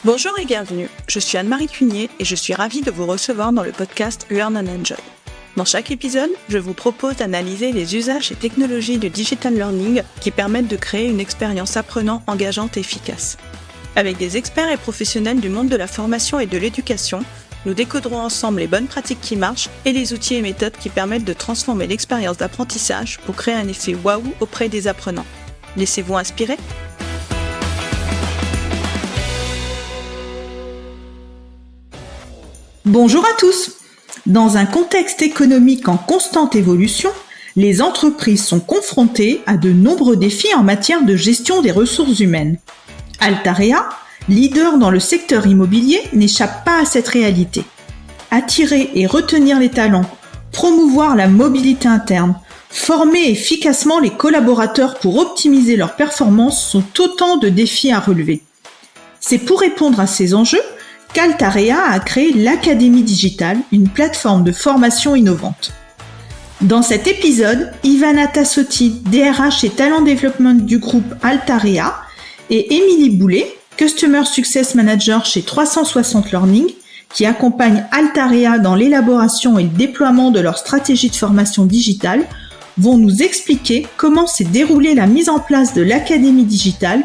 Bonjour et bienvenue, je suis Anne-Marie Cunier et je suis ravie de vous recevoir dans le podcast Learn and Enjoy. Dans chaque épisode, je vous propose d'analyser les usages et technologies du digital learning qui permettent de créer une expérience apprenant engageante et efficace. Avec des experts et professionnels du monde de la formation et de l'éducation, nous décoderons ensemble les bonnes pratiques qui marchent et les outils et méthodes qui permettent de transformer l'expérience d'apprentissage pour créer un effet waouh auprès des apprenants. Laissez-vous inspirer ? Bonjour à tous. Dans un contexte économique en constante évolution, les entreprises sont confrontées à de nombreux défis en matière de gestion des ressources humaines. Altarea, leader dans le secteur immobilier, n'échappe pas à cette réalité. Attirer et retenir les talents, promouvoir la mobilité interne, former efficacement les collaborateurs pour optimiser leurs performances sont autant de défis à relever. C'est pour répondre à ces enjeux qu'Altarea a créé l'Académie Digitale, une plateforme de formation innovante. Dans cet épisode, Ivana Tassotti, DRH et Talent Development du groupe Altarea, et Émilie Boulet, Customer Success Manager chez 360 Learning, qui accompagne Altarea dans l'élaboration et le déploiement de leur stratégie de formation digitale, vont nous expliquer comment s'est déroulée la mise en place de l'Académie Digitale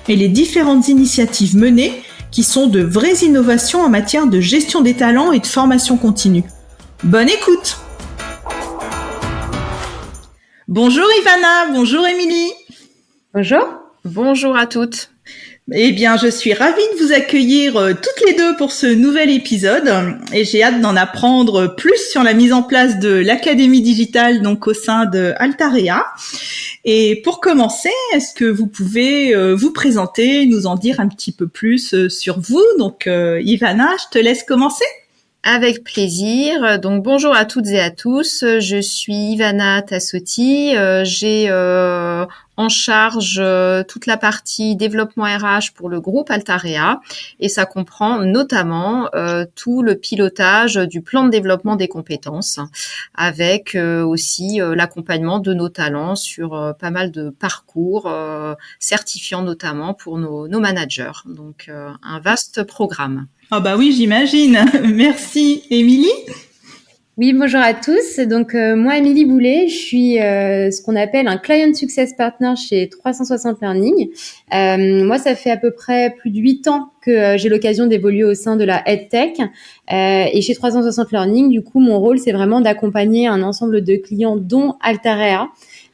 et les différentes initiatives menées qui sont de vraies innovations en matière de gestion des talents et de formation continue. Bonne écoute! Bonjour Ivana, bonjour Émilie. Bonjour. Bonjour à toutes. Eh bien, je suis ravie de vous accueillir toutes les deux pour ce nouvel épisode et j'ai hâte d'en apprendre plus sur la mise en place de l'Académie Digitale donc au sein de Altarea. Et pour commencer, est-ce que vous pouvez vous présenter, nous en dire un petit peu plus sur vous? Donc, Ivana, je te laisse commencer. Avec plaisir. Donc bonjour à toutes et à tous. Je suis Ivana Tassotti. J'ai en charge toute la partie développement RH pour le groupe Altarea et ça comprend notamment tout le pilotage du plan de développement des compétences avec aussi l'accompagnement de nos talents sur pas mal de parcours certifiants notamment pour nos managers. Donc un vaste programme. Ah bah oui, j'imagine. Merci, Émilie. Oui, bonjour à tous. Donc moi, Émilie Boulet, je suis ce qu'on appelle un Client Success Partner chez 360 Learning. Moi, ça fait à peu près plus de 8 ans que j'ai l'occasion d'évoluer au sein de la EdTech. Et chez 360 Learning, du coup, mon rôle, c'est vraiment d'accompagner un ensemble de clients, dont Altarea,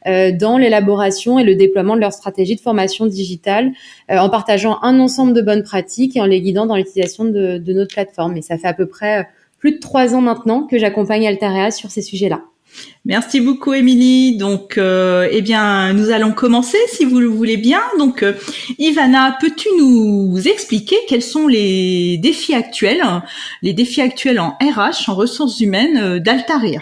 dans l'élaboration et le déploiement de leur stratégie de formation digitale, en partageant un ensemble de bonnes pratiques et en les guidant dans l'utilisation de notre plateforme. Et ça fait à peu près plus de 3 ans maintenant que j'accompagne Altarea sur ces sujets-là. Merci beaucoup, Émilie. Donc, eh bien, nous allons commencer, si vous le voulez bien. Donc, Ivana, peux-tu nous expliquer quels sont les défis actuels en RH, en ressources humaines d'Altarea?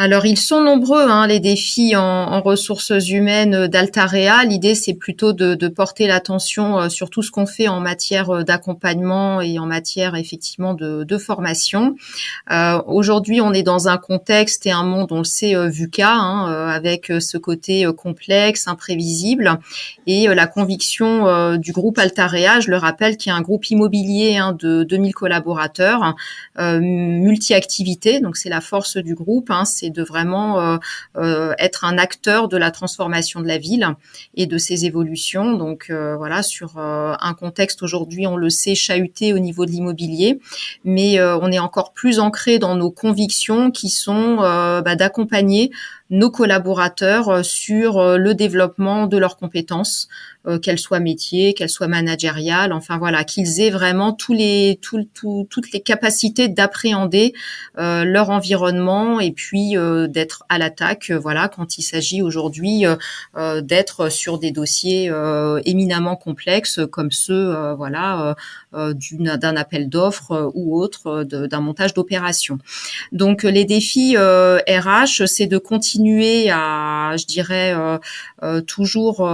Alors, ils sont nombreux, les défis en ressources humaines d'Altarea. L'idée, c'est plutôt de porter l'attention sur tout ce qu'on fait en matière d'accompagnement et en matière, effectivement, de formation. Aujourd'hui, on est dans un contexte et un monde, on le sait, VUCA, avec ce côté complexe, imprévisible. Et la conviction du groupe Altarea, je le rappelle, qui est un groupe immobilier de 2000 collaborateurs, multi-activités. Donc, c'est la force du groupe, c'est de vraiment être un acteur de la transformation de la ville et de ses évolutions. Donc voilà, sur un contexte aujourd'hui, on le sait, chahuté au niveau de l'immobilier, mais on est encore plus ancré dans nos convictions qui sont d'accompagner nos collaborateurs sur le développement de leurs compétences, qu'elles soient métiers, qu'elles soient managériales, enfin voilà, qu'ils aient vraiment toutes les capacités d'appréhender leur environnement et puis d'être à l'attaque, voilà, quand il s'agit aujourd'hui d'être sur des dossiers éminemment complexes comme ceux d'un appel d'offres ou autre, d'un montage d'opération. Donc les défis RH, c'est de continuer à, je dirais, toujours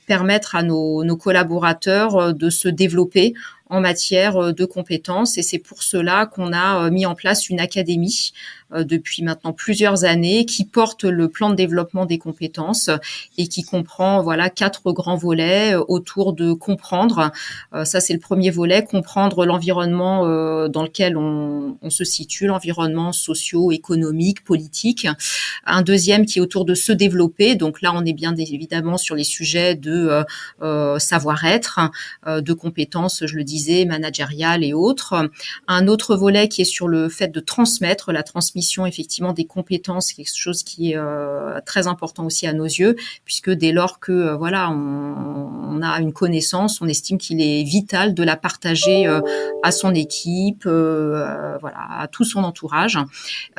permettre à nos collaborateurs de se développer en matière de compétences. Et c'est pour cela qu'on a mis en place une académie depuis maintenant plusieurs années qui porte le plan de développement des compétences et qui comprend 4 grands volets autour de comprendre. Ça, c'est le premier volet, comprendre l'environnement dans lequel on se situe, l'environnement socio-économique, politique. Un deuxième qui est autour de se développer. Donc là, on est bien évidemment sur les sujets de savoir-être, de compétences, je le disais, managériales et autres. Un autre volet qui est sur le fait de transmettre, la transmission effectivement des compétences, quelque chose qui est très important aussi à nos yeux, puisque dès lors que on a une connaissance, on estime qu'il est vital de la partager à son équipe, à tout son entourage.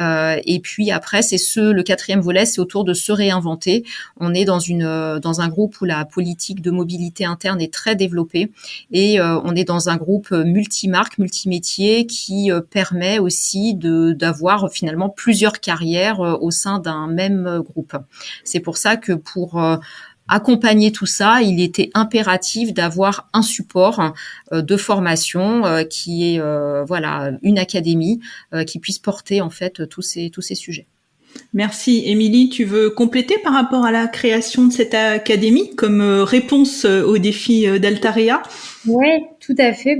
Et puis après, c'est le 4e volet, c'est autour de se réinventer. On est dans un groupe où la politique de mobilité interne est très développée et on est dans un groupe multimarque, multimétier qui permet aussi d'avoir finalement plusieurs carrières au sein d'un même groupe. C'est pour ça que pour accompagner tout ça, il était impératif d'avoir un support de formation qui est une académie qui puisse porter en fait tous ces sujets. Merci. Émilie, tu veux compléter par rapport à la création de cette académie comme réponse aux défis d'Altarea ? Ouais, tout à fait.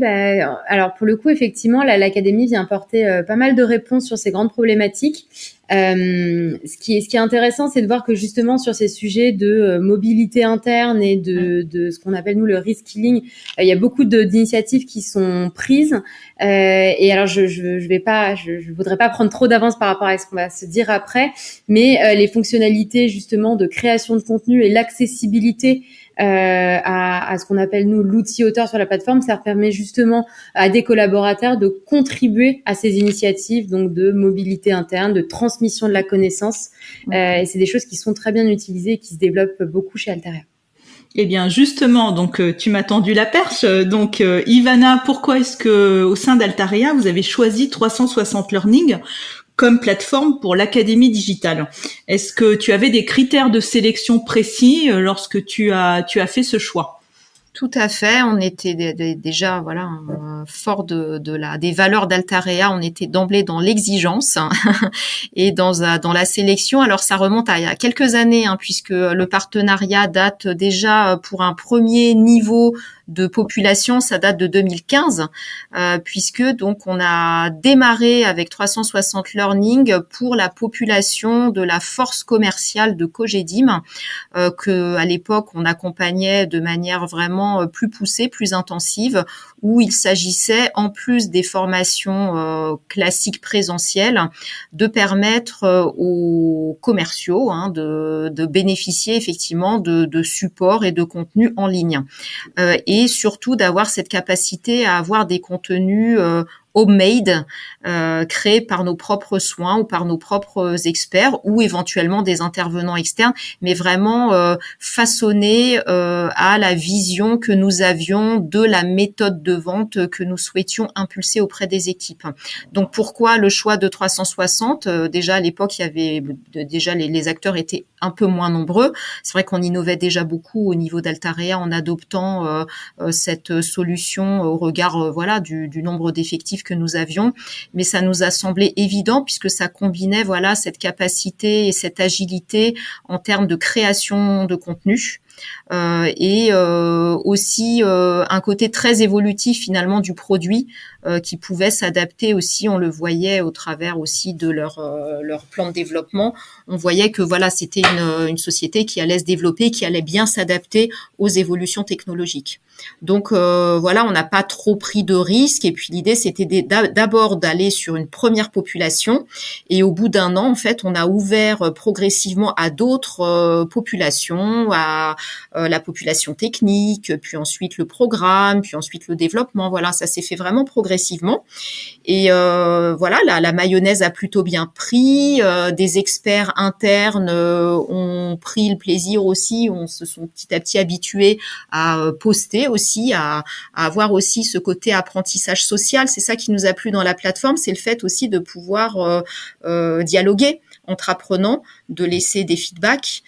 Alors pour le coup, effectivement, l'académie vient apporter pas mal de réponses sur ces grandes problématiques. Ce qui est intéressant, c'est de voir que justement sur ces sujets de mobilité interne et de ce qu'on appelle nous le reskilling, il y a beaucoup d'initiatives qui sont prises. Et alors je voudrais pas prendre trop d'avance par rapport à ce qu'on va se dire après, mais les fonctionnalités justement de création de contenu et l'accessibilité à ce qu'on appelle nous l'outil auteur sur la plateforme, ça permet justement à des collaborateurs de contribuer à ces initiatives, donc de mobilité interne, de transmission de la connaissance. Et c'est des choses qui sont très bien utilisées et qui se développent beaucoup chez Altaria. Eh bien, justement, donc tu m'as tendu la perche. Donc, Ivana, pourquoi est-ce que au sein d'Altaria, vous avez choisi 360 Learning comme plateforme pour l'académie digitale? Est-ce que tu avais des critères de sélection précis lorsque tu as fait ce choix? Tout à fait. On était déjà fort des valeurs d'Altarea. On était d'emblée dans l'exigence et dans la sélection. Alors ça remonte à il y a quelques années, puisque le partenariat date déjà pour un premier niveau de population, ça date de 2015, puisque donc on a démarré avec 360 Learning pour la population de la force commerciale de Cogedim, que à l'époque on accompagnait de manière vraiment plus poussée, plus intensive, où il s'agissait, en plus des formations classiques présentielles, de permettre aux commerciaux de bénéficier effectivement de supports et de contenus en ligne. Et surtout d'avoir cette capacité à avoir des contenus homemade, créés par nos propres soins ou par nos propres experts ou éventuellement des intervenants externes, mais vraiment façonnés à la vision que nous avions de la méthode de vente que nous souhaitions impulser auprès des équipes. Donc pourquoi le choix de 360 ? Déjà à l'époque, il y avait déjà les acteurs étaient un peu moins nombreux. C'est vrai qu'on innovait déjà beaucoup au niveau d'Altarea en adoptant cette solution au regard du nombre d'effectifs que nous avions, mais ça nous a semblé évident puisque ça combinait cette capacité et cette agilité en termes de création de contenu. Et aussi un côté très évolutif finalement du produit qui pouvait s'adapter aussi, on le voyait au travers aussi de leur plan de développement. On voyait que c'était une société qui allait se développer, qui allait bien s'adapter aux évolutions technologiques. Donc on n'a pas trop pris de risques et puis l'idée c'était d'abord d'aller sur une première population et au bout d'un an en fait on a ouvert progressivement à d'autres populations, à la population technique, puis ensuite le programme, puis ensuite le développement. Ça s'est fait vraiment progressivement. Et la mayonnaise a plutôt bien pris. Des experts internes ont pris le plaisir aussi, se sont petit à petit habitués à poster aussi, à avoir aussi ce côté apprentissage social. C'est ça qui nous a plu dans la plateforme, c'est le fait aussi de pouvoir dialoguer entre apprenants, de laisser des feedbacks.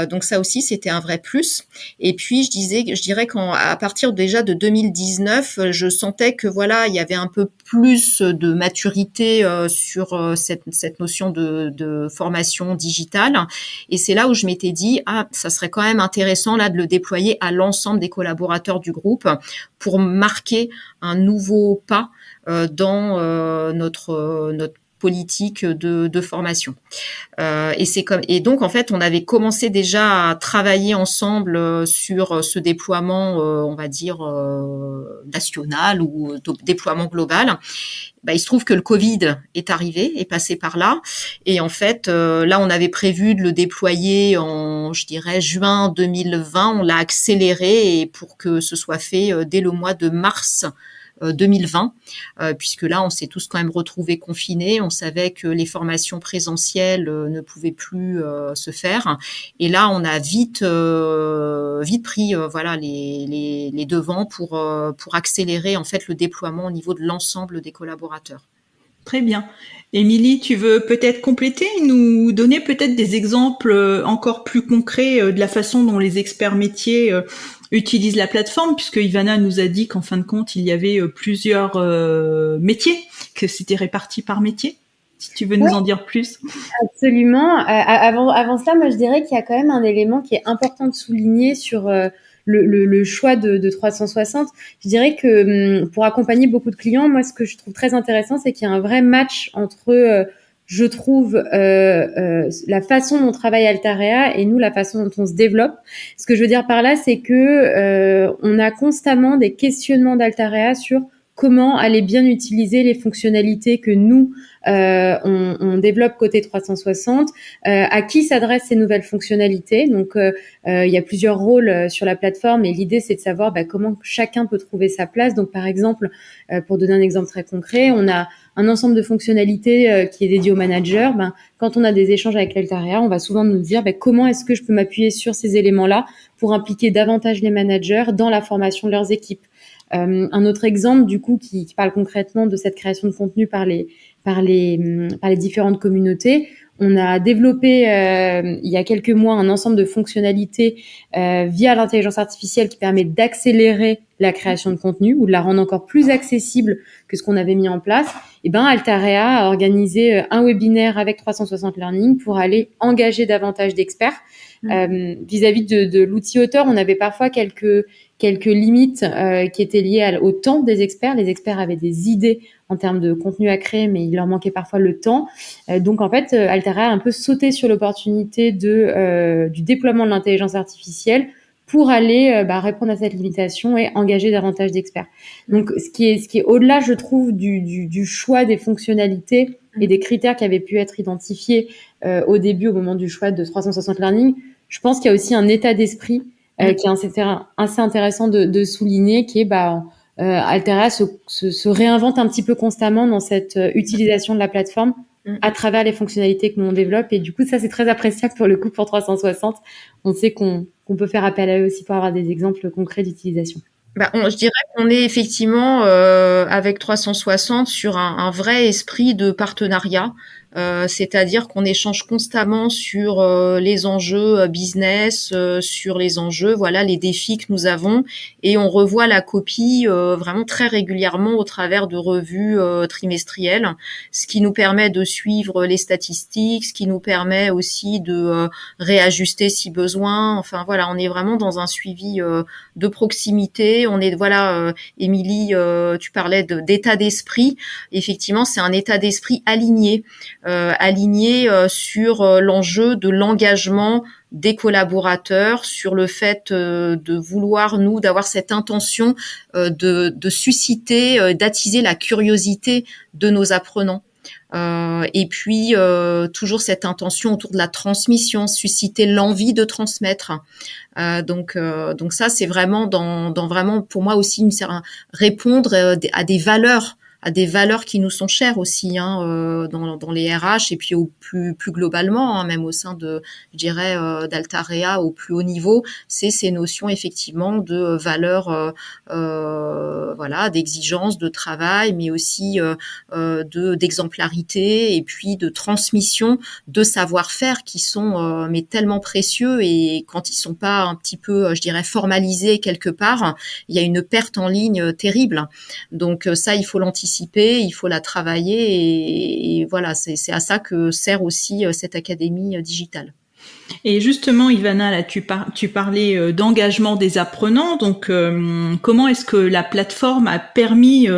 Donc ça aussi, c'était un vrai plus. Et puis, je dirais qu'à partir déjà de 2019, je sentais que voilà, il y avait un peu plus de maturité sur cette notion de formation digitale. Et c'est là où je m'étais dit, ça serait quand même intéressant là de le déployer à l'ensemble des collaborateurs du groupe pour marquer un nouveau pas dans notre politique de formation. Et donc en fait, on avait commencé déjà à travailler ensemble sur ce déploiement, on va dire national ou déploiement global. Il se trouve que le Covid est arrivé, est passé par là, et en fait, là, on avait prévu de le déployer en, je dirais, juin 2020. On l'a accéléré et pour que ce soit fait dès le mois de mars 2020, puisque là, on s'est tous quand même retrouvés confinés. On savait que les formations présentielles ne pouvaient plus se faire. Et là, on a vite pris voilà les devants pour accélérer en fait le déploiement au niveau de l'ensemble des collaborateurs. Très bien. Émilie, tu veux peut-être compléter, nous donner peut-être des exemples encore plus concrets de la façon dont les experts métiers utilisent la plateforme, puisque Ivana nous a dit qu'en fin de compte, il y avait plusieurs métiers, que c'était réparti par métier. Si tu veux nous en dire plus. Absolument. Avant cela, moi, je dirais qu'il y a quand même un élément qui est important de souligner sur le choix de 360. Je dirais que pour accompagner beaucoup de clients, moi, ce que je trouve très intéressant, c'est qu'il y a un vrai match entre, je trouve, la façon dont on travaille Altarea et nous, la façon dont on se développe. Ce que je veux dire par là, c'est que on a constamment des questionnements d'Altarea sur comment aller bien utiliser les fonctionnalités que nous, on développe côté 360, à qui s'adressent ces nouvelles fonctionnalités. Donc, il y a plusieurs rôles sur la plateforme et l'idée, c'est de savoir comment chacun peut trouver sa place. Donc, par exemple, pour donner un exemple très concret, on a un ensemble de fonctionnalités qui est dédié aux managers. Quand on a des échanges avec l'Altarea, on va souvent nous dire comment est-ce que je peux m'appuyer sur ces éléments-là pour impliquer davantage les managers dans la formation de leurs équipes. Un autre exemple, du coup, qui parle concrètement de cette création de contenu par les différentes communautés. On a développé il y a quelques mois un ensemble de fonctionnalités via l'intelligence artificielle qui permet d'accélérer la création de contenu ou de la rendre encore plus accessible que ce qu'on avait mis en place. Et Altarea a organisé un webinaire avec 360 Learning pour aller engager davantage d'experts. Vis-à-vis de l'outil auteur, on avait parfois quelques limites qui étaient liées au temps des experts. Les experts avaient des idées en termes de contenu à créer, mais il leur manquait parfois le temps. Donc, en fait, Altarea a un peu sauté sur l'opportunité du déploiement de l'intelligence artificielle pour aller répondre à cette limitation et engager davantage d'experts. Donc, ce qui est au-delà, je trouve, du choix des fonctionnalités et des critères qui avaient pu être identifiés au début, au moment du choix de 360 Learning, je pense qu'il y a aussi un état d'esprit qui est assez intéressant de souligner, qui est Altera se réinvente un petit peu constamment dans cette utilisation de la plateforme à travers les fonctionnalités que l'on développe. Et du coup, ça, c'est très appréciable pour le coup pour 360. On sait qu'on peut faire appel à eux aussi pour avoir des exemples concrets d'utilisation. Je dirais qu'on est effectivement avec 360 sur un vrai esprit de partenariat. C'est-à-dire qu'on échange constamment sur les enjeux business, sur les enjeux, voilà, les défis que nous avons, et on revoit la copie vraiment très régulièrement au travers de revues trimestrielles, ce qui nous permet de suivre les statistiques, ce qui nous permet aussi de réajuster si besoin. Enfin voilà, on est vraiment dans un suivi de proximité. On est Émilie, tu parlais d'état d'esprit. Effectivement, c'est un état d'esprit aligné. Sur l'enjeu de l'engagement des collaborateurs, sur le fait de vouloir, d'avoir cette intention de susciter, d'attiser la curiosité de nos apprenants. Et puis toujours cette intention autour de la transmission, susciter l'envie de transmettre. Donc ça, c'est vraiment dans vraiment pour moi aussi répondre à des valeurs à des valeurs qui nous sont chères aussi, dans les RH et puis au plus globalement, même au sein de, je dirais, d'Altarea au plus haut niveau, c'est ces notions effectivement de valeurs, voilà, d'exigence, de travail, mais aussi d'exemplarité et puis de transmission de savoir-faire qui sont mais tellement précieux, et quand ils sont pas un petit peu, je dirais, formalisés quelque part, il y a une perte en ligne terrible. Donc ça, il faut l'anticiper, il faut la travailler, et voilà, c'est à ça que sert aussi cette académie digitale. Et justement, Ivana, là, tu parlais d'engagement des apprenants. Donc, comment est-ce que la plateforme a permis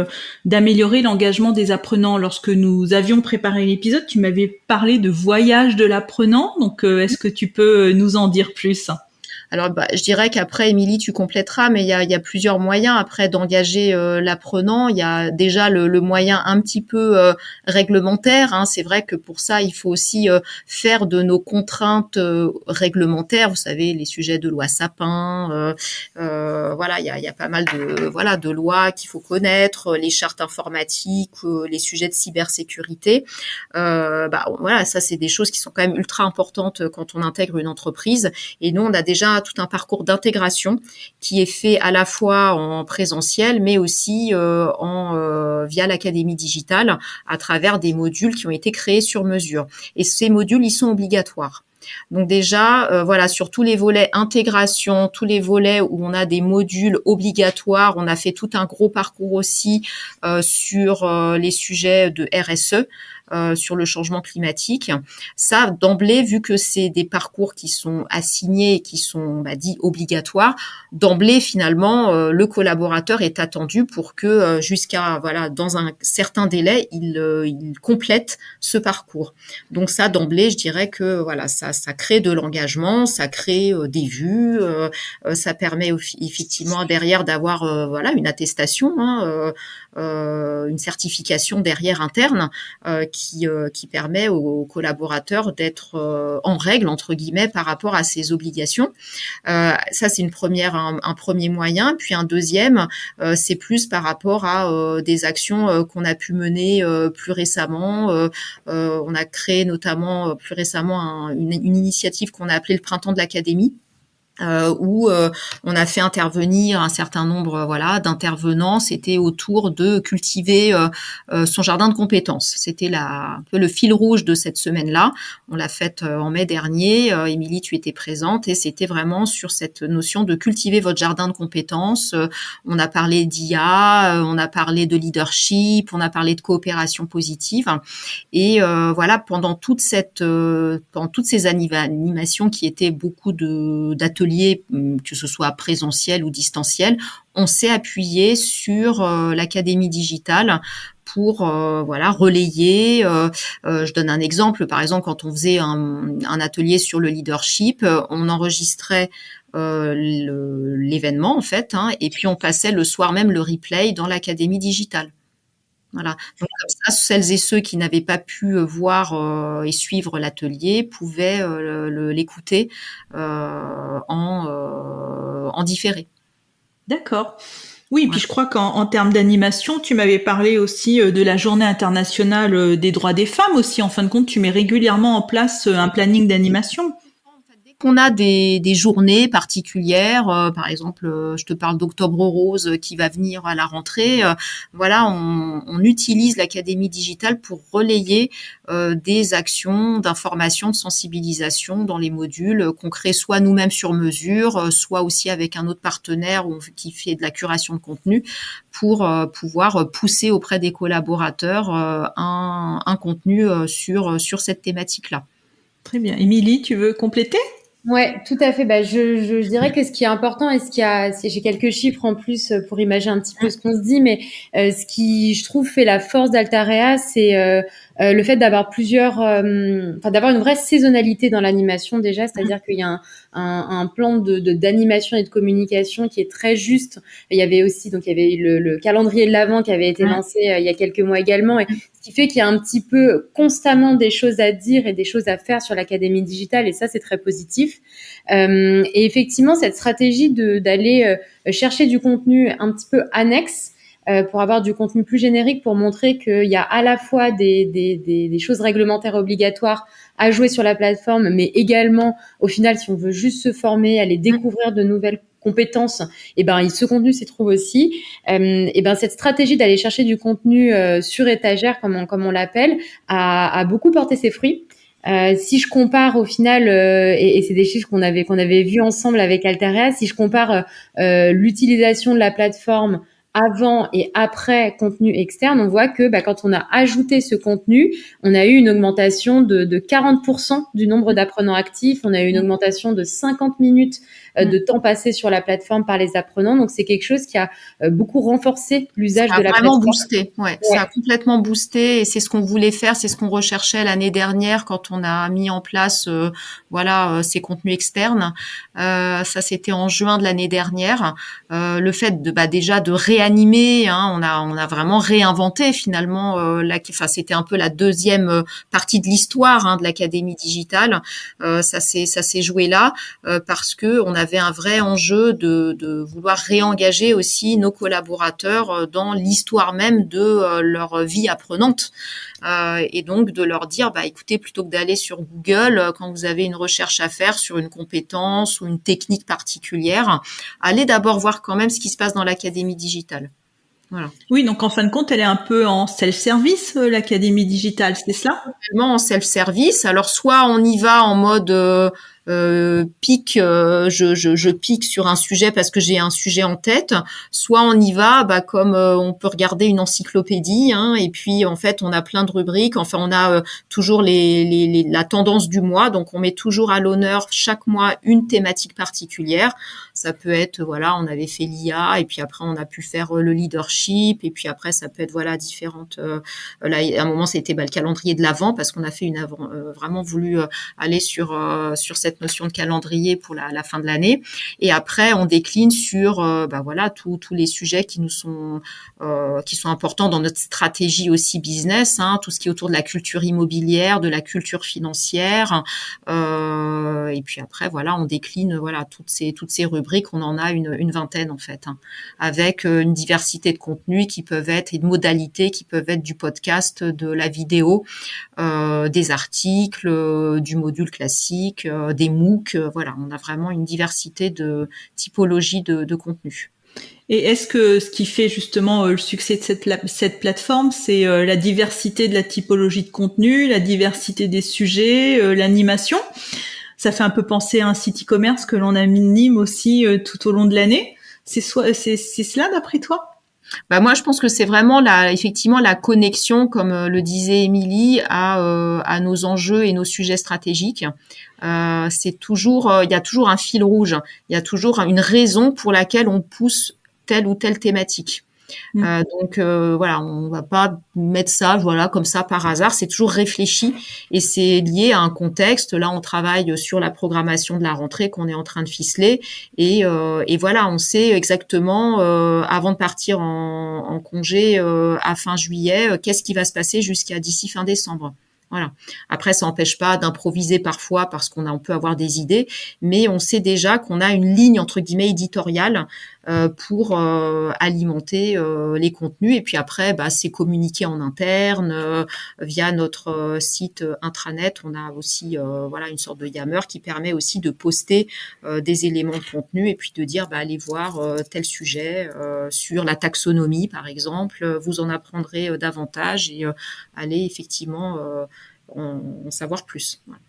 d'améliorer l'engagement des apprenants? Lorsque nous avions préparé l'épisode, tu m'avais parlé de voyage de l'apprenant. Donc, est-ce que tu peux nous en dire plus? Alors, je dirais qu'après, Émilie, tu compléteras, mais il y a plusieurs moyens après d'engager l'apprenant. Il y a déjà le moyen un petit peu réglementaire. C'est vrai que pour ça, il faut aussi faire de nos contraintes réglementaires. Vous savez, les sujets de loi Sapin. Voilà, il y a pas mal de lois qu'il faut connaître, les chartes informatiques, les sujets de cybersécurité. Voilà, ça c'est des choses qui sont quand même ultra importantes quand on intègre une entreprise. Et nous, on a déjà tout un parcours d'intégration qui est fait à la fois en présentiel, mais aussi via l'académie digitale, à travers des modules qui ont été créés sur mesure. Et ces modules, ils sont obligatoires. Donc déjà, voilà, sur tous les volets intégration, tous les volets où on a des modules obligatoires, on a fait tout un gros parcours aussi sur les sujets de RSE. Sur le changement climatique. Ça, d'emblée, vu que c'est des parcours qui sont assignés, qui sont dits obligatoires, d'emblée, finalement, le collaborateur est attendu pour que dans un certain délai, il complète ce parcours. Donc ça, d'emblée, je dirais que voilà, ça crée de l'engagement, ça crée des vues, ça permet effectivement derrière d'avoir une attestation, une certification derrière interne qui permet aux collaborateurs d'être en règle entre guillemets par rapport à ses obligations. Ça c'est un premier moyen. Puis un deuxième, c'est plus par rapport à des actions qu'on a pu mener plus récemment. On a créé notamment plus récemment une initiative qu'on a appelée le Printemps de l'Académie. Où on a fait intervenir un certain nombre d'intervenants. C'était autour de cultiver son jardin de compétences. C'était un peu le fil rouge de cette semaine-là. On l'a faite en mai dernier. Émilie, tu étais présente, et c'était vraiment sur cette notion de cultiver votre jardin de compétences. On a parlé d'IA, on a parlé de leadership, on a parlé de coopération positive, et pendant toutes ces animations qui étaient beaucoup d'ateliers, que ce soit présentiel ou distanciel, on s'est appuyé sur l'académie digitale pour relayer. Je donne un exemple. Par exemple, quand on faisait un atelier sur le leadership, on enregistrait l'événement en fait, et puis on passait le soir même le replay dans l'académie digitale. Voilà. Donc comme ça, celles et ceux qui n'avaient pas pu voir et suivre l'atelier pouvaient l'écouter en différé. D'accord. Oui, puis je crois qu'en termes d'animation, tu m'avais parlé aussi de la Journée internationale des droits des femmes aussi. En fin de compte, tu mets régulièrement en place un planning d'animation. On a des journées particulières, par exemple, je te parle d'Octobre Rose qui va venir à la rentrée. On utilise l'académie digitale pour relayer des actions d'information, de sensibilisation dans les modules qu'on crée soit nous-mêmes sur mesure, soit aussi avec un autre partenaire qui fait de la curation de contenu pour pouvoir pousser auprès des collaborateurs un contenu sur cette thématique-là. Très bien. Émilie, tu veux compléter ? Ouais, tout à fait. Je dirais que ce qui est important et j'ai quelques chiffres en plus pour imaginer un petit peu ce qu'on se dit, mais ce qui, je trouve, fait la force d'Altarea, c'est le fait d'avoir d'avoir une vraie saisonnalité dans l'animation déjà, c'est-à-dire qu'il y a un plan d'animation et de communication qui est très juste. Il y avait aussi, il y avait le calendrier de l'Avent qui avait été lancé il y a quelques mois également, et ce qui fait qu'il y a un petit peu constamment des choses à dire et des choses à faire sur l'académie digitale, et ça c'est très positif. Et effectivement, cette stratégie d'aller chercher du contenu un petit peu annexe, pour avoir du contenu plus générique, pour montrer qu'il y a à la fois des choses réglementaires obligatoires à jouer sur la plateforme, mais également, au final, si on veut juste se former, aller découvrir de nouvelles compétences, et ben ce contenu s'y trouve aussi. Et ben cette stratégie d'aller chercher du contenu sur étagère, comme on l'appelle, a beaucoup porté ses fruits. Si je compare au final, et c'est des chiffres qu'on avait vus ensemble avec Altaria, si je compare l'utilisation de la plateforme avant et après contenu externe, on voit que quand on a ajouté ce contenu, on a eu une augmentation de 40% du nombre d'apprenants actifs, on a eu une augmentation de 50 minutes de temps passé sur la plateforme par les apprenants. Donc, c'est quelque chose qui a beaucoup renforcé l'usage de la plateforme. Boosté, ouais. Ça a complètement boosté et c'est ce qu'on voulait faire, c'est ce qu'on recherchait l'année dernière quand on a mis en place ces contenus externes. Ça, c'était en juin de l'année dernière. Le fait de déjà de réanimer, on a vraiment réinventé finalement c'était un peu la deuxième partie de l'histoire de l'Académie digitale. Ça s'est joué là parce que on avait un vrai enjeu de vouloir réengager aussi nos collaborateurs dans l'histoire même de leur vie apprenante. Et donc de leur dire, écoutez, plutôt que d'aller sur Google, quand vous avez une recherche à faire sur une compétence ou une technique particulière, allez d'abord voir quand même ce qui se passe dans l'Académie digitale. Voilà. Oui, donc en fin de compte, elle est un peu en self-service, l'Académie digitale, c'est cela ? En self-service. Alors soit on y va en mode pique, je pique sur un sujet parce que j'ai un sujet en tête, soit on y va comme on peut regarder une encyclopédie, et puis en fait on a plein de rubriques, enfin on a toujours la tendance du mois, donc on met toujours à l'honneur chaque mois une thématique particulière. Ça peut être on avait fait l'IA et puis après on a pu faire le leadership et puis après ça peut être différentes là à un moment c'était le calendrier de l'Avent parce qu'on a fait vraiment voulu aller sur cette notion de calendrier pour la fin de l'année. Et après, on décline sur tous les sujets qui nous sont importants dans notre stratégie aussi business, tout ce qui est autour de la culture immobilière, de la culture financière. Et puis après, on décline toutes ces rubriques. On en a une vingtaine en fait, avec une diversité de contenus qui peuvent être et de modalités qui peuvent être du podcast, de la vidéo, des articles, du module classique, des MOOC, on a vraiment une diversité de typologies de contenus. Et est-ce que ce qui fait justement le succès de cette plateforme, c'est la diversité de la typologie de contenu, la diversité des sujets, l'animation ? Ça fait un peu penser à un site e-commerce que l'on anime aussi tout au long de l'année. C'est cela d'après toi ? Moi, je pense que c'est vraiment effectivement la connexion, comme le disait Émilie, à nos enjeux et nos sujets stratégiques. C'est toujours, il y a toujours un fil rouge, il y a toujours une raison pour laquelle on pousse telle ou telle thématique. Donc on va pas mettre ça comme ça par hasard, c'est toujours réfléchi et c'est lié à un contexte. Là, on travaille sur la programmation de la rentrée qu'on est en train de ficeler et on sait exactement avant de partir en congé à fin juillet, qu'est-ce qui va se passer d'ici fin décembre. Voilà. Après, ça n'empêche pas d'improviser parfois parce on peut avoir des idées, mais on sait déjà qu'on a une ligne entre guillemets éditoriale pour alimenter les contenus. Et puis après, c'est communiqué en interne via notre site intranet. On a aussi une sorte de Yammer qui permet aussi de poster des éléments de contenu et puis de dire allez voir tel sujet sur la taxonomie par exemple. Vous en apprendrez davantage et allez effectivement en savoir plus. Voilà.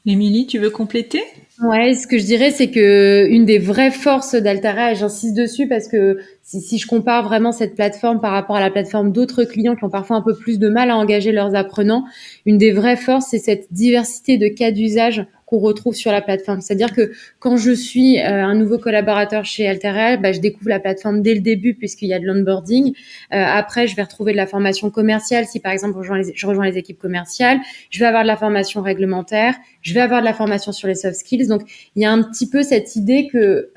Émilie, tu veux compléter ? Ouais, ce que je dirais, c'est que une des vraies forces d'Altaria, et j'insiste dessus parce que si je compare vraiment cette plateforme par rapport à la plateforme d'autres clients qui ont parfois un peu plus de mal à engager leurs apprenants, une des vraies forces, c'est cette diversité de cas d'usage qu'on retrouve sur la plateforme. C'est-à-dire que quand je suis un nouveau collaborateur chez Altaria, je découvre la plateforme dès le début puisqu'il y a de l'onboarding. Après, je vais retrouver de la formation commerciale. Si par exemple je rejoins les équipes commerciales, je vais avoir de la formation réglementaire, je vais avoir de la formation sur les soft skills. Donc, il y a un petit peu cette idée que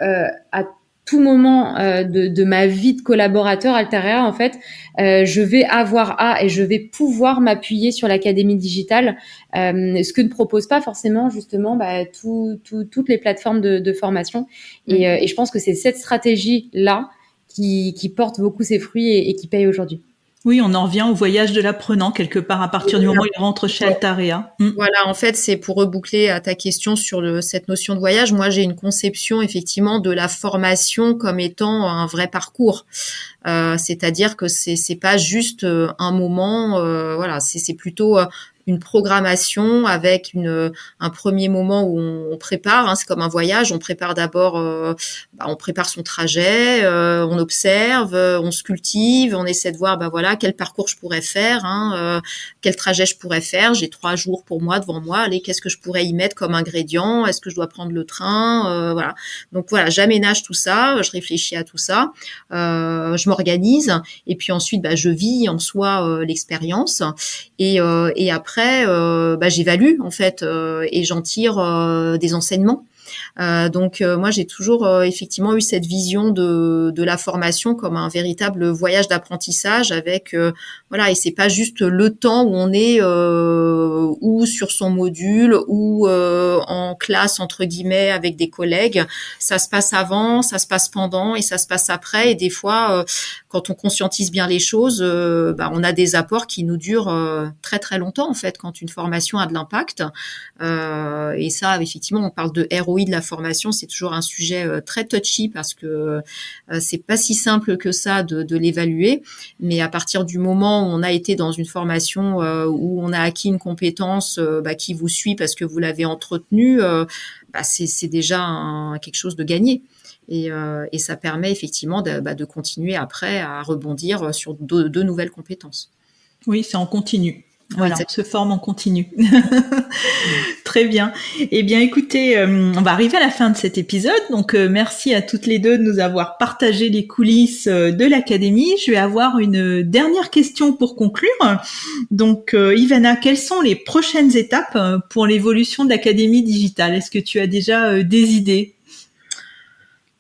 à tout moment de ma vie de collaborateur Altaria, en fait, je vais avoir et je vais pouvoir m'appuyer sur l'Académie digitale, ce que ne propose pas forcément justement toutes les plateformes de formation. Et je pense que c'est cette stratégie-là qui porte beaucoup ses fruits et qui paye aujourd'hui. Oui, on en revient au voyage de l'apprenant quelque part à partir du moment où il rentre chez Altarea. Voilà, en fait, c'est pour reboucler à ta question sur cette notion de voyage. Moi, j'ai une conception effectivement de la formation comme étant un vrai parcours. C'est-à-dire que c'est pas juste un moment. Voilà, c'est plutôt une programmation avec un premier moment où on prépare. Hein, c'est comme un voyage. On prépare d'abord, on prépare son trajet, on observe, on se cultive, on essaie de voir, voilà, quel parcours je pourrais faire, hein, quel trajet je pourrais faire. J'ai 3 jours pour moi devant moi. Allez, qu'est-ce que je pourrais y mettre comme ingrédient? Est-ce que je dois prendre le train? Voilà. Donc voilà, j'aménage tout ça, je réfléchis à tout ça, je m'organise et puis ensuite, je vis en soi l'expérience et après, j'évalue en fait et j'en tire des enseignements. Donc moi j'ai toujours effectivement eu cette vision de la formation comme un véritable voyage d'apprentissage avec voilà, et c'est pas juste le temps où on est ou sur son module ou en classe entre guillemets avec des collègues. Ça se passe avant, ça se passe pendant et ça se passe après, et des fois quand on conscientise bien les choses, on a des apports qui nous durent très très longtemps en fait quand une formation a de l'impact. Et ça effectivement on parle de ROI de la formation, c'est toujours un sujet très touchy parce que c'est pas si simple que ça de l'évaluer, mais à partir du moment où on a été dans une formation où on a acquis une compétence qui vous suit parce que vous l'avez entretenue, c'est déjà quelque chose de gagné. Et ça permet effectivement de continuer après à rebondir sur de nouvelles compétences. Oui, c'est en continu. Voilà, on se forme en continu. Très bien. Eh bien, écoutez, on va arriver à la fin de cet épisode. Donc, merci à toutes les deux de nous avoir partagé les coulisses de l'académie. Je vais avoir une dernière question pour conclure. Donc, Ivana, quelles sont les prochaines étapes pour l'évolution de l'académie digitale? Est-ce que tu as déjà des idées?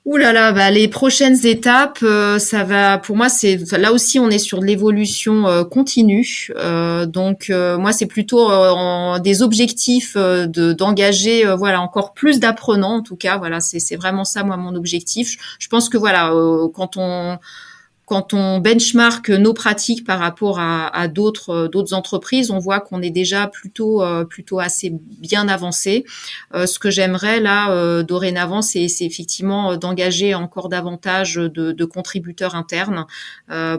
Ouh là là, les prochaines étapes, ça va. Pour moi, là aussi, on est sur de l'évolution continue. Donc, moi, c'est plutôt des objectifs d'engager, voilà, encore plus d'apprenants. En tout cas, voilà, c'est vraiment ça, moi, mon objectif. Je pense que voilà, quand on benchmark nos pratiques par rapport à d'autres entreprises, on voit qu'on est déjà plutôt assez bien avancé. Ce que j'aimerais là dorénavant, c'est effectivement d'engager encore davantage de contributeurs internes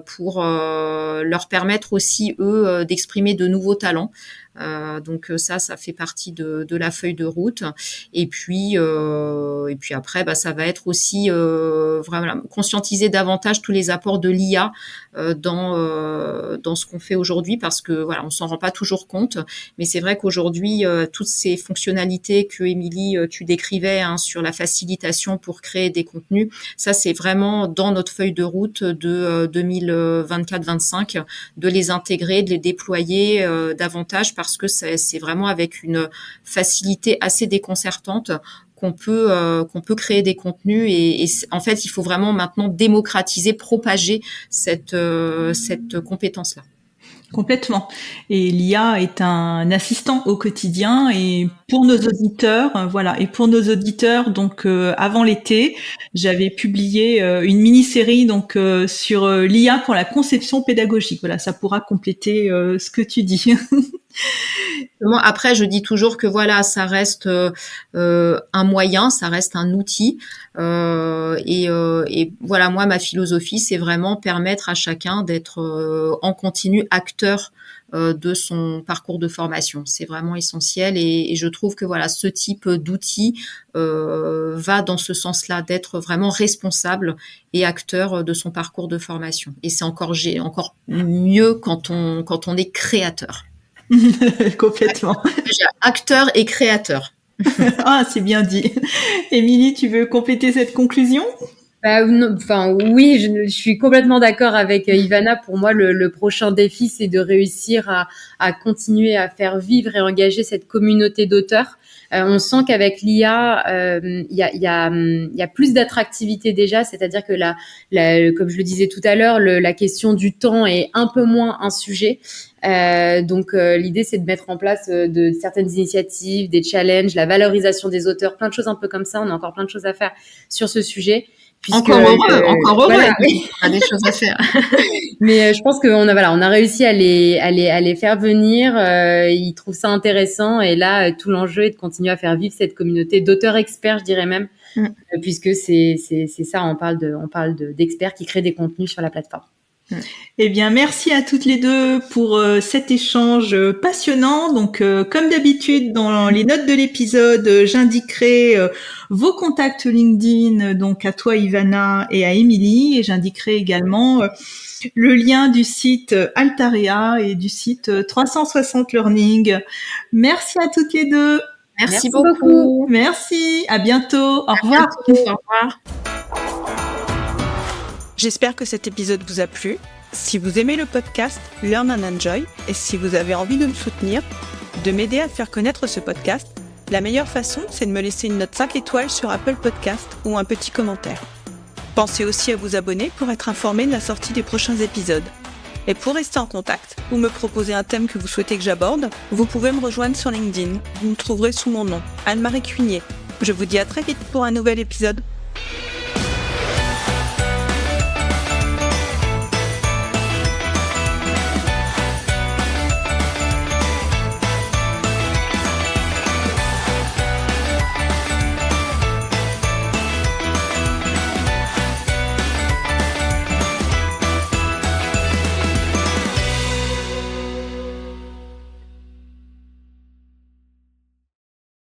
pour leur permettre aussi eux d'exprimer de nouveaux talents. Donc ça fait partie de la feuille de route. Et puis après, ça va être aussi vraiment conscientiser davantage tous les apports de l'IA dans ce qu'on fait aujourd'hui, parce que voilà, on s'en rend pas toujours compte. Mais c'est vrai qu'aujourd'hui, toutes ces fonctionnalités que Émilie tu décrivais sur la facilitation pour créer des contenus, ça c'est vraiment dans notre feuille de route de 2024-25 de les intégrer, de les déployer davantage, parce que c'est vraiment avec une facilité assez déconcertante qu'on peut créer des contenus, et en fait il faut vraiment maintenant démocratiser, propager cette compétence-là. Complètement. Et l'IA est un assistant au quotidien, et pour nos auditeurs, voilà. Et pour nos auditeurs, donc avant l'été, j'avais publié une mini-série donc sur l'IA pour la conception pédagogique. Voilà, ça pourra compléter ce que tu dis. Après, je dis toujours que voilà, ça reste un moyen, ça reste un outil, et voilà, moi ma philosophie, c'est vraiment permettre à chacun d'être en continu acteur de son parcours de formation. C'est vraiment essentiel, et je trouve que voilà, ce type d'outil va dans ce sens-là, d'être vraiment responsable et acteur de son parcours de formation. Et c'est encore mieux quand on est créateur. Complètement. Acteur et créateur. Ah, c'est bien dit. Émilie, tu veux compléter cette conclusion? Oui, je suis complètement d'accord avec Ivana. Pour moi, le prochain défi, c'est de réussir à continuer à faire vivre et engager cette communauté d'auteurs. On sent qu'avec l'IA, il y a plus d'attractivité déjà, c'est-à-dire que comme je le disais tout à l'heure, la question du temps est un peu moins un sujet. Donc l'idée, c'est de mettre en place de certaines initiatives, des challenges, la valorisation des auteurs, plein de choses un peu comme ça. On a encore plein de choses à faire sur ce sujet. Encore heureux, voilà. On a des choses à faire. Mais je pense qu'on a réussi à les faire venir. Ils trouvent ça intéressant, et là, tout l'enjeu est de continuer à faire vivre cette communauté d'auteurs experts, je dirais même, puisque c'est ça. On parle d'experts qui créent des contenus sur la plateforme. Eh bien, merci à toutes les deux pour cet échange passionnant. Donc, comme d'habitude, dans les notes de l'épisode, j'indiquerai vos contacts LinkedIn, donc à toi, Ivana, et à Émilie. Et j'indiquerai également le lien du site Altarea et du site 360 Learning. Merci à toutes les deux. Merci beaucoup. Merci. À bientôt. Au revoir. Au revoir. J'espère que cet épisode vous a plu. Si vous aimez le podcast Learn and Enjoy et si vous avez envie de me soutenir, de m'aider à faire connaître ce podcast, la meilleure façon, c'est de me laisser une note 5 étoiles sur Apple Podcast ou un petit commentaire. Pensez aussi à vous abonner pour être informé de la sortie des prochains épisodes. Et pour rester en contact ou me proposer un thème que vous souhaitez que j'aborde, vous pouvez me rejoindre sur LinkedIn. Vous me trouverez sous mon nom, Anne-Marie Cuinier. Je vous dis à très vite pour un nouvel épisode.